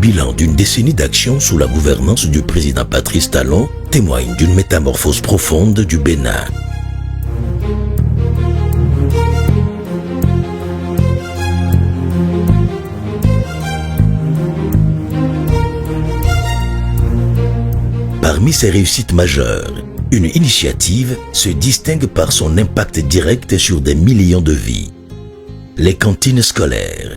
bilan d'une décennie d'action sous la gouvernance du président Patrice Talon témoigne d'une métamorphose profonde du Bénin. Parmi ses réussites majeures, une initiative se distingue par son impact direct sur des millions de vies. Les cantines scolaires.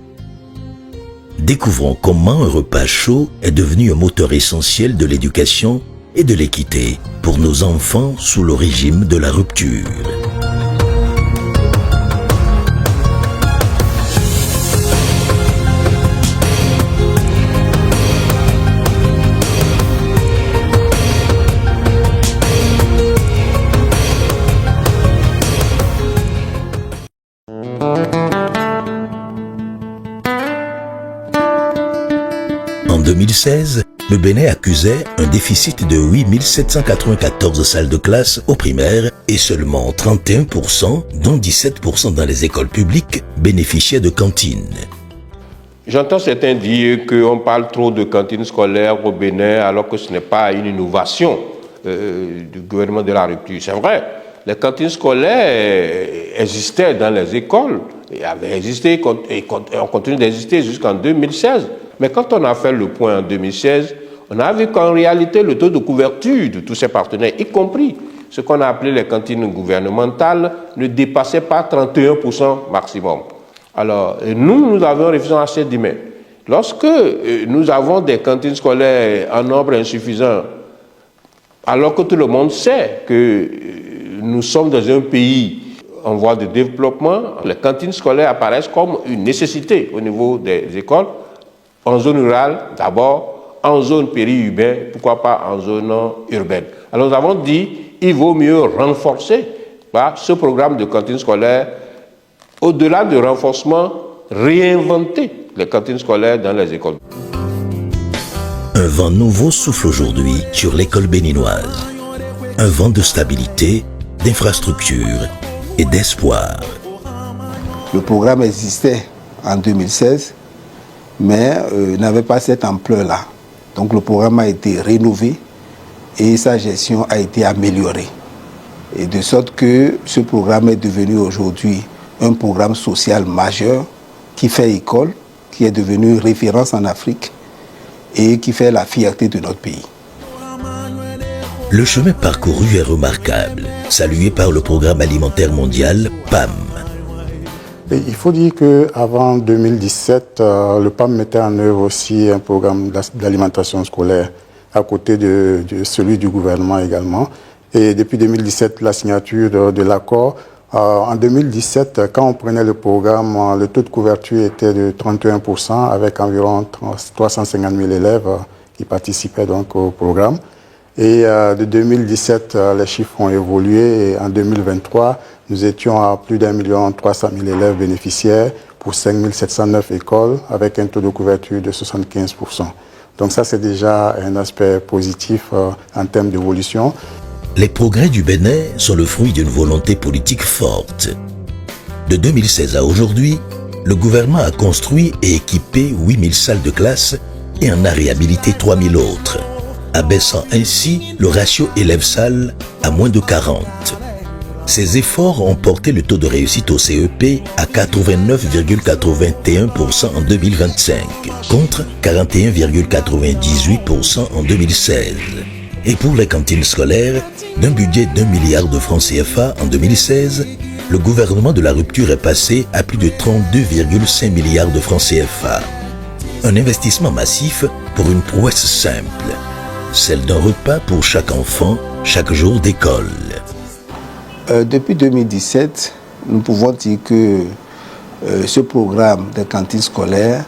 Découvrons comment un repas chaud est devenu un moteur essentiel de l'éducation et de l'équité pour nos enfants sous le régime de la rupture. En 2016, le Bénin accusait un déficit de 8 794 salles de classe au primaire et seulement 31%, dont 17% dans les écoles publiques, bénéficiaient de cantines. J'entends certains dire qu'on parle trop de cantines scolaires au Bénin alors que ce n'est pas une innovation du gouvernement de la rupture. C'est vrai, les cantines scolaires existaient dans les écoles, et avaient existé et ont continué d'exister jusqu'en 2016. Mais quand on a fait le point en 2016, on a vu qu'en réalité, le taux de couverture de tous ces partenaires, y compris ce qu'on a appelé les cantines gouvernementales, ne dépassait pas 31% maximum. Alors, nous avons une réflexion assez d'humain. Lorsque nous avons des cantines scolaires en nombre insuffisant, alors que tout le monde sait que nous sommes dans un pays en voie de développement, les cantines scolaires apparaissent comme une nécessité au niveau des écoles, en zone rurale d'abord, en zone périurbaine, pourquoi pas en zone urbaine. Alors nous avons dit il vaut mieux renforcer ce programme de cantines scolaires, au-delà du renforcement, réinventer les cantines scolaires dans les écoles. Un vent nouveau souffle aujourd'hui sur l'école béninoise. Un vent de stabilité, d'infrastructure et d'espoir. Le programme existait en 2016, mais n'avait pas cette ampleur-là. Donc le programme a été rénové et sa gestion a été améliorée. Et de sorte que ce programme est devenu aujourd'hui un programme social majeur qui fait école, qui est devenu référence en Afrique et qui fait la fierté de notre pays. Le chemin parcouru est remarquable, salué par le Programme alimentaire mondial, PAM. Il faut dire qu'avant 2017, le PAM mettait en œuvre aussi un programme d'alimentation scolaire à côté de celui du gouvernement également. Et depuis 2017, la signature de l'accord, en 2017, quand on prenait le programme, le taux de couverture était de 31% avec environ 350 000 élèves qui participaient donc au programme. Et de 2017, les chiffres ont évolué et en 2023, nous étions à plus d'1 300 000 élèves bénéficiaires pour 5 709 écoles avec un taux de couverture de 75%. Donc ça, c'est déjà un aspect positif en termes d'évolution. Les progrès du Bénin sont le fruit d'une volonté politique forte. De 2016 à aujourd'hui, le gouvernement a construit et équipé 8 000 salles de classe et en a réhabilité 3 000 autres, abaissant ainsi le ratio élève-salle à moins de 40. Ces efforts ont porté le taux de réussite au CEP à 89,81% en 2025, contre 41,98% en 2016. Et pour les cantines scolaires, d'un budget d'1 milliard de francs CFA en 2016, le gouvernement de la rupture est passé à plus de 32,5 milliards de francs CFA. Un investissement massif pour une prouesse simple, celle d'un repas pour chaque enfant, chaque jour d'école. Depuis 2017, nous pouvons dire que ce programme de cantines scolaires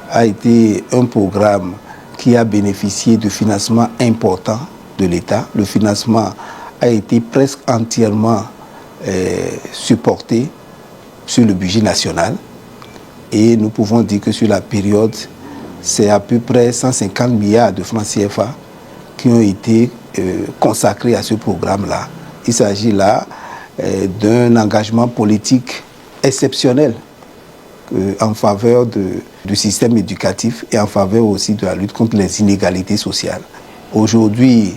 a été un programme qui a bénéficié de financements importants de l'État. Le financement a été presque entièrement supporté sur le budget national. Et nous pouvons dire que sur la période, c'est à peu près 150 milliards de francs CFA qui ont été consacrés à ce programme-là. Il s'agit là d'un engagement politique exceptionnel en faveur du système éducatif et en faveur aussi de la lutte contre les inégalités sociales. Aujourd'hui,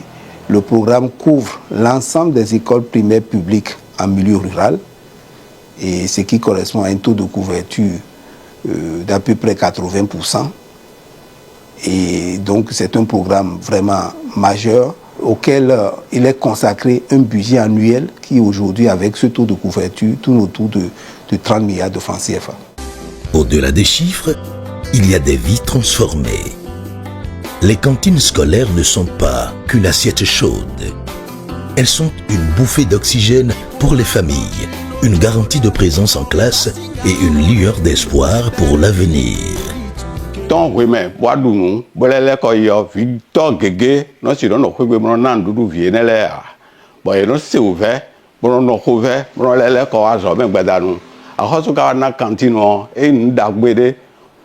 le programme couvre l'ensemble des écoles primaires publiques en milieu rural, et ce qui correspond à un taux de couverture d'à peu près 80%. Et donc c'est un programme vraiment majeur auquel il est consacré un budget annuel qui aujourd'hui, avec ce taux de couverture, tourne autour de 30 milliards de francs CFA. Au-delà des chiffres, il y a des vies transformées. Les cantines scolaires ne sont pas qu'une assiette chaude. Elles sont une bouffée d'oxygène pour les familles, une garantie de présence en classe et une lueur d'espoir pour l'avenir. Tant que mais boadou bolele ko yo vi to gege no si no ko gbe mo na ndudu vie ne le a bo e no se ouve bo no ko ve bo lele ko azo me gbadanu a ho so ka na cantine e ndagbede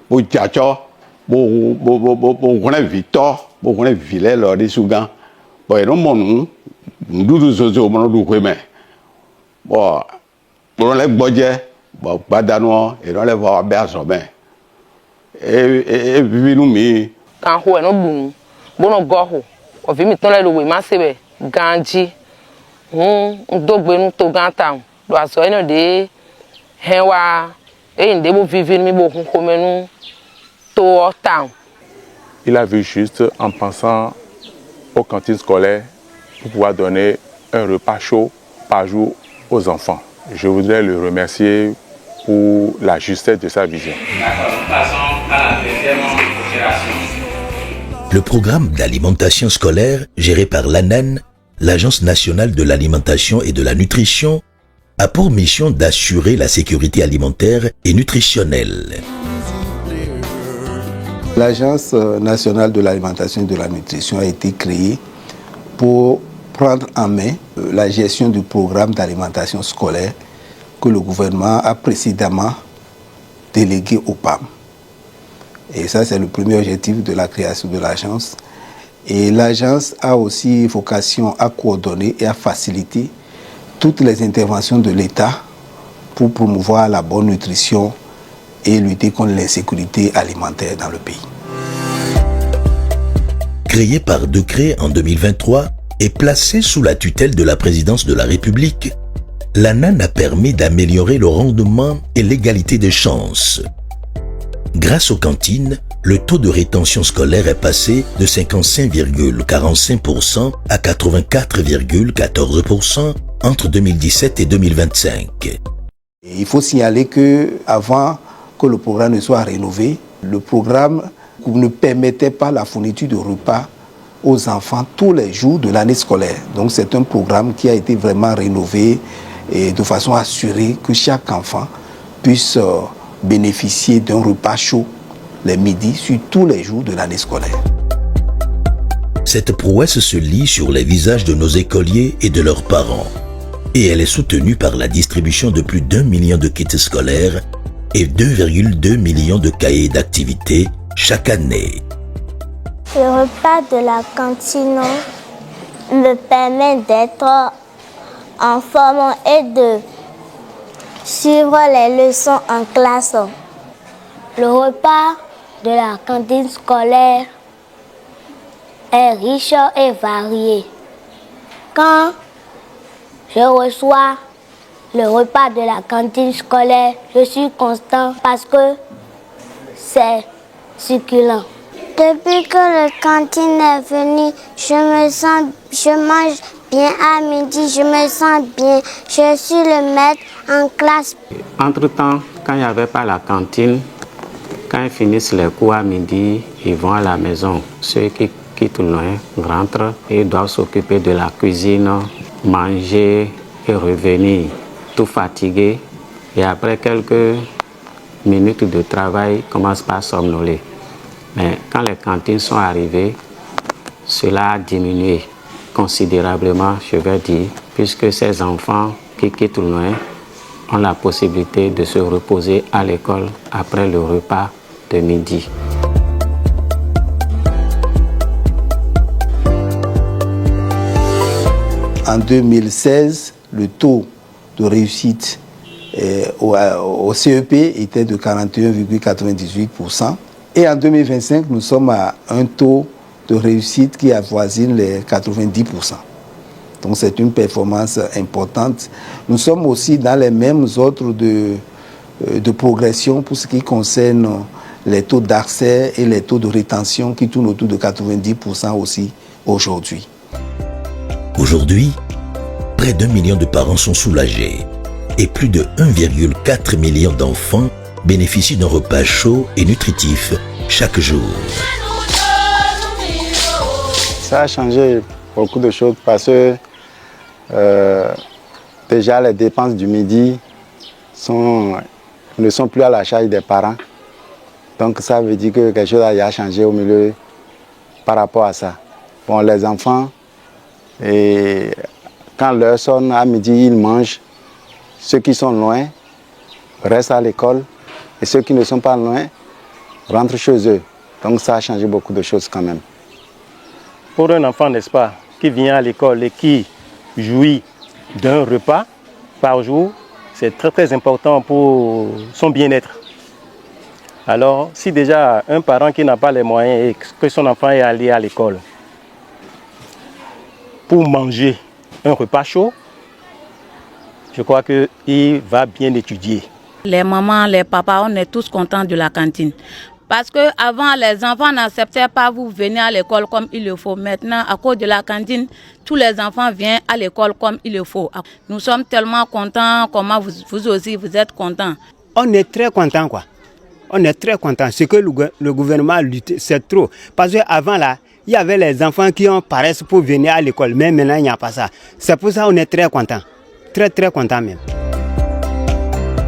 bo jacho bo kone vito bo kone vile lo di sugan bo e no mo ndudu zozo mo no du ko me bo le gboje bo gbadanu e no le va be azo me vivinu mi kan ho no bu bono goho o vi mi ton le lo we ma se be ganji ndogbe nu to gan ta do aso eno de henwa inde bo vivinu mi bo kun ko menu to o ta. Il a vu juste en pensant aux cantines scolaires pour pouvoir donner un repas chaud par jour aux enfants. Je voudrais le remercier pour la justesse de sa vision. Le programme d'alimentation scolaire géré par l'ANAN, l'Agence nationale de l'alimentation et de la nutrition, a pour mission d'assurer la sécurité alimentaire et nutritionnelle. L'Agence nationale de l'alimentation et de la nutrition a été créée pour prendre en main la gestion du programme d'alimentation scolaire que le gouvernement a précédemment délégué au PAM. Et ça, c'est le premier objectif de la création de l'agence. Et l'agence a aussi vocation à coordonner et à faciliter toutes les interventions de l'État pour promouvoir la bonne nutrition et lutter contre l'insécurité alimentaire dans le pays. Créé par décret en 2023 et placé sous la tutelle de la présidence de la République, l'ANAN a permis d'améliorer le rendement et l'égalité des chances. Grâce aux cantines, le taux de rétention scolaire est passé de 55,45% à 84,14% entre 2017 et 2025. Et il faut signaler qu'avant que le programme ne soit rénové, le programme ne permettait pas la fourniture de repas aux enfants tous les jours de l'année scolaire. Donc c'est un programme qui a été vraiment rénové et de façon à assurer que chaque enfant puisse bénéficier d'un repas chaud les midis sur tous les jours de l'année scolaire. Cette prouesse se lit sur les visages de nos écoliers et de leurs parents. Et elle est soutenue par la distribution de plus d'1 million de kits scolaires et 2,2 millions de cahiers d'activités chaque année. Le repas de la cantine me permet d'être en forme et de suivre les leçons en classe. Le repas de la cantine scolaire est riche et varié. Quand je reçois le repas de la cantine scolaire, je suis content parce que c'est succulent. Depuis que la cantine est venue, je mange bien à midi, je me sens bien. Je suis le maître en classe. Entre-temps, quand il n'y avait pas la cantine, quand ils finissent les cours à midi, ils vont à la maison. Ceux qui quittent loin rentrent et doivent s'occuper de la cuisine, manger et revenir, tout fatigué. Et après quelques minutes de travail, ils commencent par somnoler. Mais quand les cantines sont arrivées, cela a diminué considérablement, je vais dire, puisque ces enfants qui quittent loin ont la possibilité de se reposer à l'école après le repas de midi. En 2016, le taux de réussite au CEP était de 41,98%. Et en 2025, nous sommes à un taux de réussite qui avoisine les 90%. Donc c'est une performance importante. Nous sommes aussi dans les mêmes ordres de progression pour ce qui concerne les taux d'accès et les taux de rétention qui tournent autour de 90% aussi aujourd'hui. Aujourd'hui, près d'1 million de parents sont soulagés et plus de 1,4 million d'enfants bénéficient d'un repas chaud et nutritif chaque jour. Ça a changé beaucoup de choses parce que déjà les dépenses du midi ne sont plus à la charge des parents. Donc ça veut dire que quelque chose a changé au milieu par rapport à ça. Bon, les enfants, et quand l'heure sonne à midi, ils mangent. Ceux qui sont loin restent à l'école et ceux qui ne sont pas loin rentrent chez eux. Donc ça a changé beaucoup de choses quand même. Pour un enfant, n'est-ce pas, qui vient à l'école et qui jouit d'un repas par jour, c'est très très important pour son bien-être. Alors, si déjà un parent qui n'a pas les moyens et que son enfant est allé à l'école pour manger un repas chaud, je crois qu'il va bien étudier. Les mamans, les papas, on est tous contents de la cantine. Parce qu'avant, les enfants n'acceptaient pas vous venir à l'école comme il le faut. Maintenant, à cause de la cantine, tous les enfants viennent à l'école comme il le faut. Nous sommes tellement contents, comment vous aussi, vous êtes contents. On est très contents, quoi. On est très contents. Ce que le gouvernement a lutté, c'est trop. Parce qu'avant, là, il y avait les enfants qui ont paressé pour venir à l'école. Mais maintenant, il n'y a pas ça. C'est pour ça qu'on est très contents. Très, très contents même.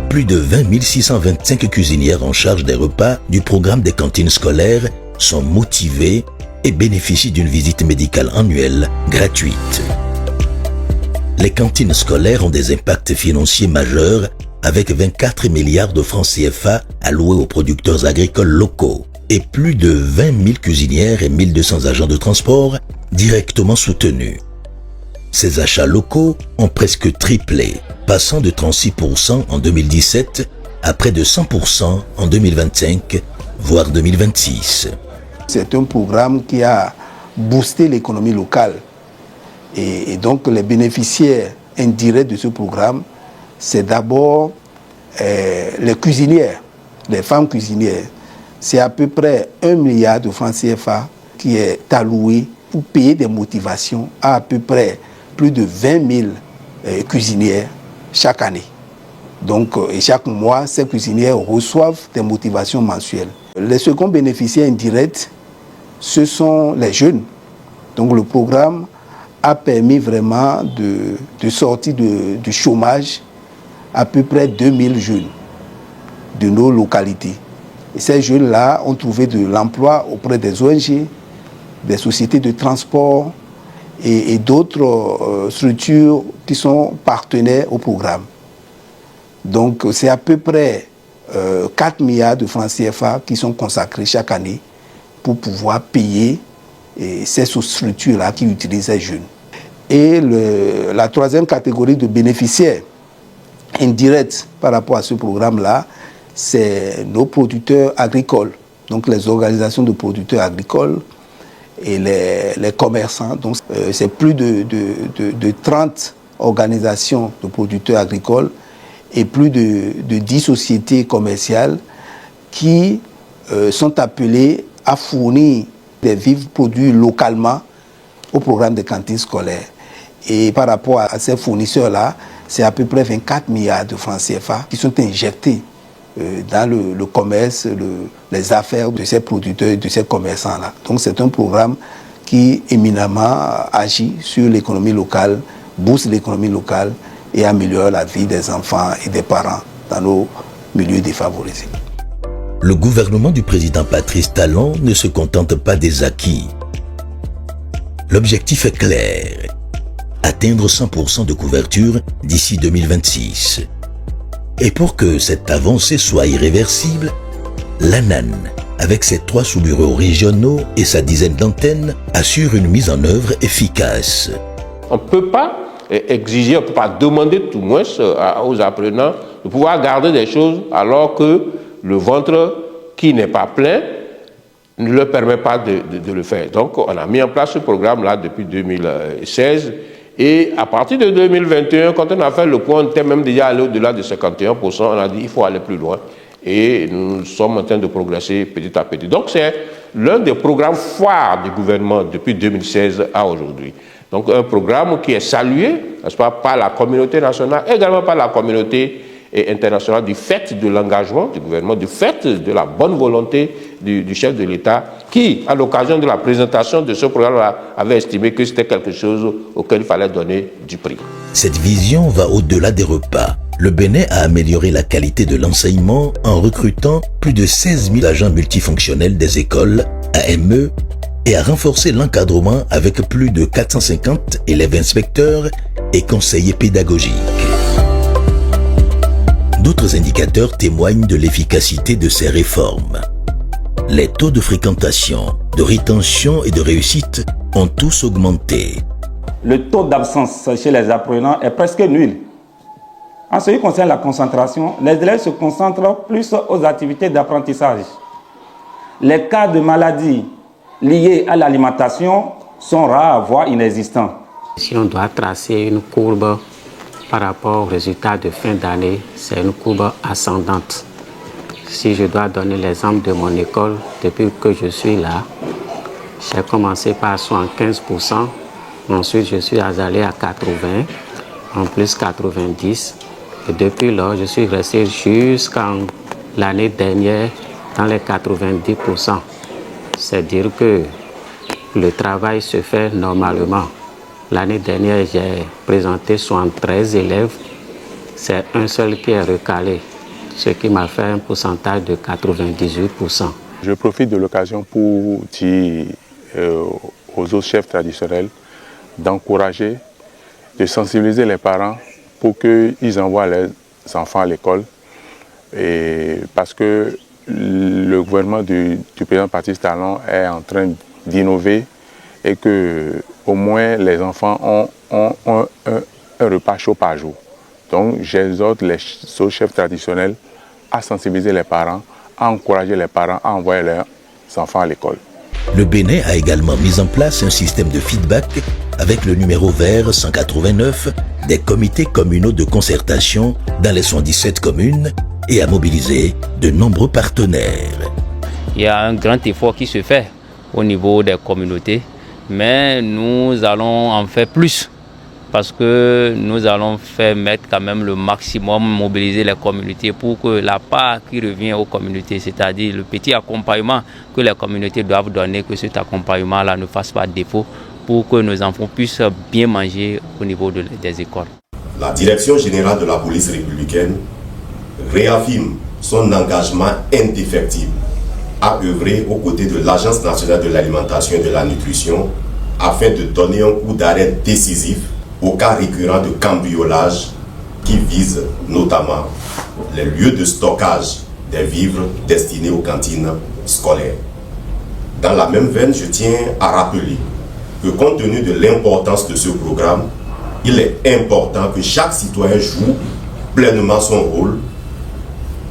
Plus de 20 625 cuisinières en charge des repas du programme des cantines scolaires sont motivées et bénéficient d'une visite médicale annuelle gratuite. Les cantines scolaires ont des impacts financiers majeurs avec 24 milliards de francs CFA alloués aux producteurs agricoles locaux et plus de 20 000 cuisinières et 1200 agents de transport directement soutenus. Ces achats locaux ont presque triplé, passant de 36% en 2017 à près de 100% en 2025, voire 2026. C'est un programme qui a boosté l'économie locale. Et donc les bénéficiaires indirects de ce programme, c'est d'abord les cuisinières, les femmes cuisinières. C'est à peu près 1 milliard de francs CFA qui est alloué pour payer des motivations à peu près plus de 20 000 cuisinières chaque année. Donc, et chaque mois, ces cuisinières reçoivent des motivations mensuelles. Les seconds bénéficiaires indirects, ce sont les jeunes. Donc le programme a permis vraiment de sortir du chômage à peu près 2000 jeunes de nos localités. Et ces jeunes-là ont trouvé de l'emploi auprès des ONG, des sociétés de transport et d'autres structures qui sont partenaires au programme. Donc c'est à peu près 4 milliards de francs CFA qui sont consacrés chaque année pour pouvoir payer ces structures-là qui utilisent ces jeunes. Et la troisième catégorie de bénéficiaires indirects par rapport à ce programme-là, c'est nos producteurs agricoles, donc les organisations de producteurs agricoles et les commerçants. Donc c'est plus de 30 organisations de producteurs agricoles et plus de 10 sociétés commerciales qui sont appelées à fournir des vivres produits localement au programme des cantines scolaires. Et par rapport à ces fournisseurs-là, c'est à peu près 24 milliards de francs CFA qui sont injectés dans le commerce, les affaires de ces producteurs et de ces commerçants-là. Donc c'est un programme qui éminemment agit sur l'économie locale, booste l'économie locale et améliore la vie des enfants et des parents dans nos milieux défavorisés. Le gouvernement du président Patrice Talon ne se contente pas des acquis. L'objectif est clair, atteindre 100% de couverture d'ici 2026. Et pour que cette avancée soit irréversible, l'ANAN, avec ses 3 sous-bureaux régionaux et sa dizaine d'antennes, assure une mise en œuvre efficace. On ne peut pas exiger, on ne peut pas demander tout moins aux apprenants de pouvoir garder des choses alors que le ventre qui n'est pas plein ne leur permet pas de le faire. Donc on a mis en place ce programme-là depuis 2016 et à partir de 2021, quand on a fait le point, on était même déjà allé au-delà de 51%, on a dit il faut aller plus loin et nous sommes en train de progresser petit à petit. Donc c'est l'un des programmes phares du gouvernement depuis 2016 à aujourd'hui. Donc un programme qui est salué, n'est-ce pas, par la communauté nationale, également par la communauté internationale, du fait de l'engagement du gouvernement, du fait de la bonne volonté du chef de l'État, qui, à l'occasion de la présentation de ce programme, avait estimé que c'était quelque chose auquel il fallait donner du prix. Cette vision va au-delà des repas. Le Bénin a amélioré la qualité de l'enseignement en recrutant plus de 16 000 agents multifonctionnels des écoles, AME, et a renforcé l'encadrement avec plus de 450 élèves inspecteurs et conseillers pédagogiques. D'autres indicateurs témoignent de l'efficacité de ces réformes. Les taux de fréquentation, de rétention et de réussite ont tous augmenté. Le taux d'absence chez les apprenants est presque nul. En ce qui concerne la concentration, les élèves se concentrent plus aux activités d'apprentissage. Les cas de maladies liées à l'alimentation sont rares, voire inexistants. Si on doit tracer une courbe par rapport aux résultats de fin d'année, c'est une courbe ascendante. Si je dois donner l'exemple de mon école, depuis que je suis là, j'ai commencé par 75%, ensuite je suis allé à 80%, en plus 90%, et depuis là, je suis resté jusqu'en l'année dernière dans les 90%. C'est-à-dire que le travail se fait normalement. L'année dernière, j'ai présenté 73 élèves. C'est un seul qui est recalé, ce qui m'a fait un pourcentage de 98%. Je profite de l'occasion pour dire aux autres chefs traditionnels d'encourager, de sensibiliser les parents pour qu'ils envoient leurs enfants à l'école. Parce que le gouvernement du président Patrice Talon est en train d'innover et que au moins les enfants ont un repas chaud par jour. Donc j'exhorte les autres chefs traditionnels à sensibiliser les parents, à encourager les parents à envoyer leurs enfants à l'école. Le Bénin a également mis en place un système de feedback avec le numéro vert 189 des comités communaux de concertation dans les 77 communes et a mobilisé de nombreux partenaires. Il y a un grand effort qui se fait au niveau des communautés, mais nous allons en faire plus parce que nous allons faire mettre quand même le maximum, mobiliser les communautés pour que la part qui revient aux communautés, c'est-à-dire le petit accompagnement que les communautés doivent donner, que cet accompagnement-là ne fasse pas défaut pour que nos enfants puissent bien manger au niveau des écoles. La Direction générale de la police républicaine réaffirme son engagement indéfectible à œuvrer aux côtés de l'Agence nationale de l'alimentation et de la nutrition afin de donner un coup d'arrêt décisif aux cas récurrents de cambriolage qui visent notamment les lieux de stockage des vivres destinés aux cantines scolaires. Dans la même veine, je tiens à rappeler que compte tenu de l'importance de ce programme, il est important que chaque citoyen joue pleinement son rôle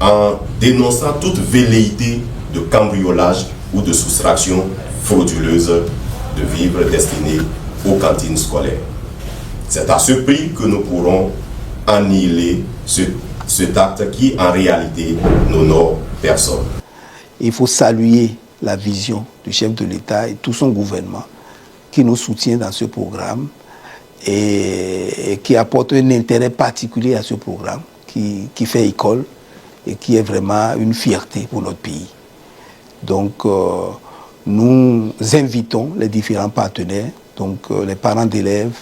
en dénonçant toute velléité de cambriolage ou de soustraction frauduleuse de vivres destinés aux cantines scolaires. C'est à ce prix que nous pourrons annihiler cet acte qui, en réalité, n'honore personne. Il faut saluer la vision du chef de l'État et tout son gouvernement qui nous soutient dans ce programme et qui apporte un intérêt particulier à ce programme qui fait école et qui est vraiment une fierté pour notre pays. Donc, nous invitons les différents partenaires, donc les parents d'élèves,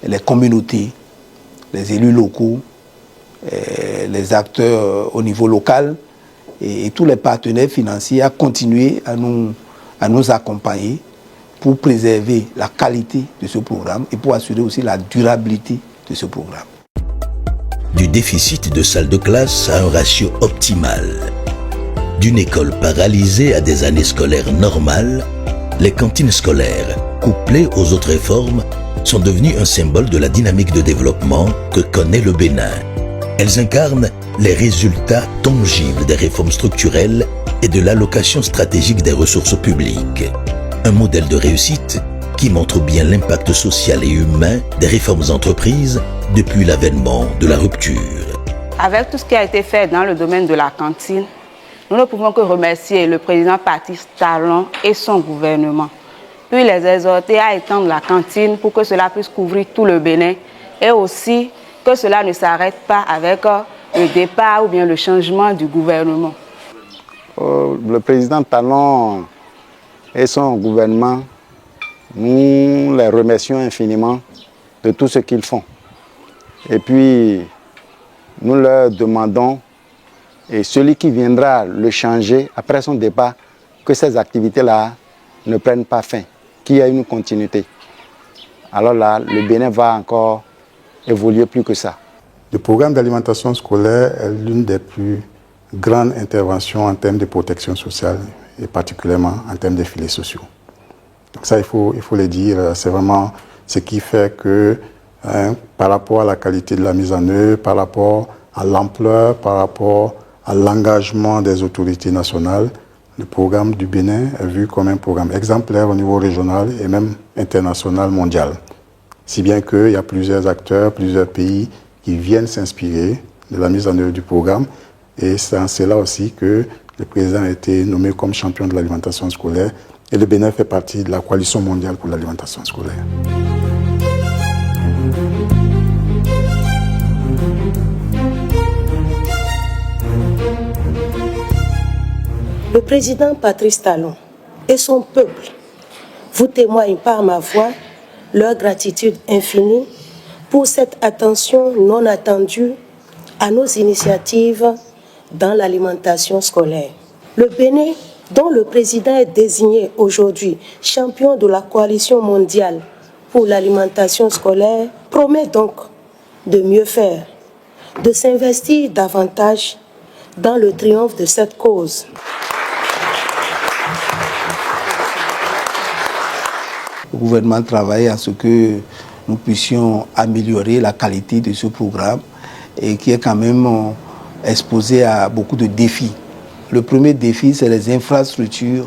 les communautés, les élus locaux, les acteurs au niveau local et tous les partenaires financiers à continuer à nous accompagner pour préserver la qualité de ce programme et pour assurer aussi la durabilité de ce programme. Du déficit de salles de classe à un ratio optimal. D'une école paralysée à des années scolaires normales, les cantines scolaires, couplées aux autres réformes, sont devenues un symbole de la dynamique de développement que connaît le Bénin. Elles incarnent les résultats tangibles des réformes structurelles et de l'allocation stratégique des ressources publiques. Un modèle de réussite qui montre bien l'impact social et humain des réformes entreprises depuis l'avènement de la rupture. Avec tout ce qui a été fait dans le domaine de la cantine, nous ne pouvons que remercier le président Patrice Talon et son gouvernement, puis les exhorter à étendre la cantine pour que cela puisse couvrir tout le Bénin et aussi que cela ne s'arrête pas avec le départ ou bien le changement du gouvernement. Le président Talon et son gouvernement, nous les remercions infiniment de tout ce qu'ils font. Et puis, nous leur demandons, et celui qui viendra le changer après son départ, que ces activités-là ne prennent pas fin, qu'il y ait une continuité. Alors là, le Bénin va encore évoluer plus que ça. Le programme d'alimentation scolaire est l'une des plus grandes interventions en termes de protection sociale et particulièrement en termes de filets sociaux. Donc ça, il faut le dire, c'est vraiment ce qui fait que par rapport à la qualité de la mise en œuvre, par rapport à l'ampleur, par rapport à l'engagement des autorités nationales, le programme du Bénin est vu comme un programme exemplaire au niveau régional et même international, mondial. Si bien qu'il y a plusieurs acteurs, plusieurs pays qui viennent s'inspirer de la mise en œuvre du programme. Et c'est en cela aussi que le président a été nommé comme champion de l'alimentation scolaire. Et le Bénin fait partie de la coalition mondiale pour l'alimentation scolaire. Le président Patrice Talon et son peuple vous témoignent par ma voix leur gratitude infinie pour cette attention non attendue à nos initiatives dans l'alimentation scolaire. Le Bénin, dont le président est désigné aujourd'hui champion de la coalition mondiale pour l'alimentation scolaire, promet donc de mieux faire, de s'investir davantage dans le triomphe de cette cause. Le gouvernement travaille à ce que nous puissions améliorer la qualité de ce programme et qui est quand même exposé à beaucoup de défis. Le premier défi, c'est les infrastructures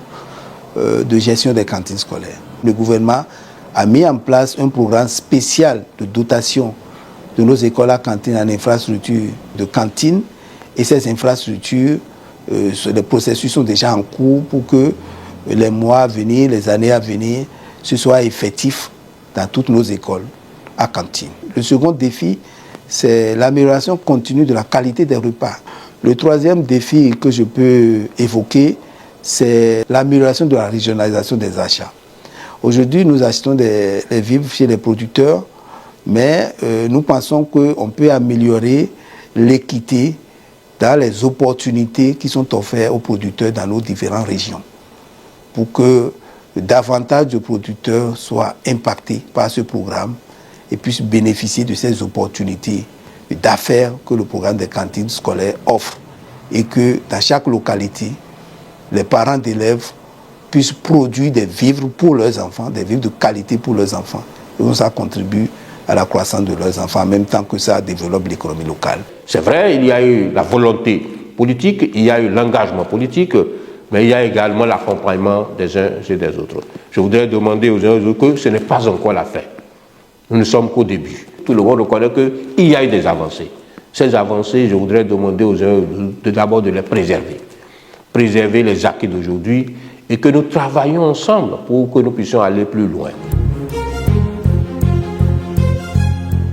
de gestion des cantines scolaires. Le gouvernement a mis en place un programme spécial de dotation de nos écoles à cantines en infrastructures de cantines et ces infrastructures, les processus sont déjà en cours pour que les mois à venir, les années à venir, ce soit effectif dans toutes nos écoles à cantine. Le second défi, c'est l'amélioration continue de la qualité des repas. Le troisième défi que je peux évoquer, c'est l'amélioration de la régionalisation des achats. Aujourd'hui, nous achetons des vivres chez les producteurs, mais nous pensons qu'on peut améliorer l'équité dans les opportunités qui sont offertes aux producteurs dans nos différentes régions pour que davantage de producteurs soient impactés par ce programme et puissent bénéficier de ces opportunités d'affaires que le programme des cantines scolaires offre et que dans chaque localité, les parents d'élèves puissent produire des vivres pour leurs enfants, des vivres de qualité pour leurs enfants. Et donc ça contribue à la croissance de leurs enfants en même temps que ça développe l'économie locale. C'est vrai, il y a eu la volonté politique, il y a eu l'engagement politique, mais il y a également l'accompagnement des uns et des autres. Je voudrais demander aux uns et aux autres que ce n'est pas encore la fin. Nous ne sommes qu'au début. Tout le monde reconnaît qu'il y a eu des avancées. Ces avancées, je voudrais demander aux uns et aux autres d'abord de les préserver. Préserver les acquis d'aujourd'hui et que nous travaillions ensemble pour que nous puissions aller plus loin.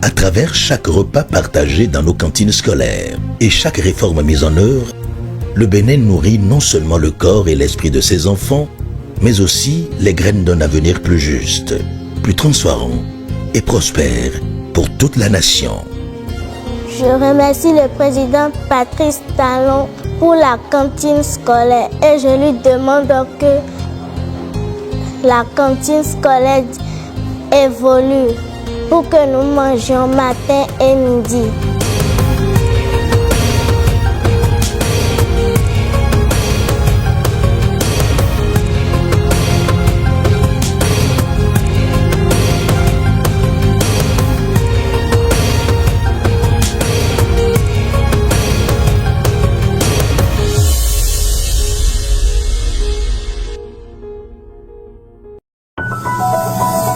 À travers chaque repas partagé dans nos cantines scolaires et chaque réforme mise en œuvre, le Bénin nourrit non seulement le corps et l'esprit de ses enfants, mais aussi les graines d'un avenir plus juste, plus transparent et prospère pour toute la nation. Je remercie le président Patrice Talon pour la cantine scolaire et je lui demande que la cantine scolaire évolue pour que nous mangions matin et midi.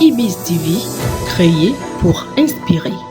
Ibis TV, créé pour inspirer.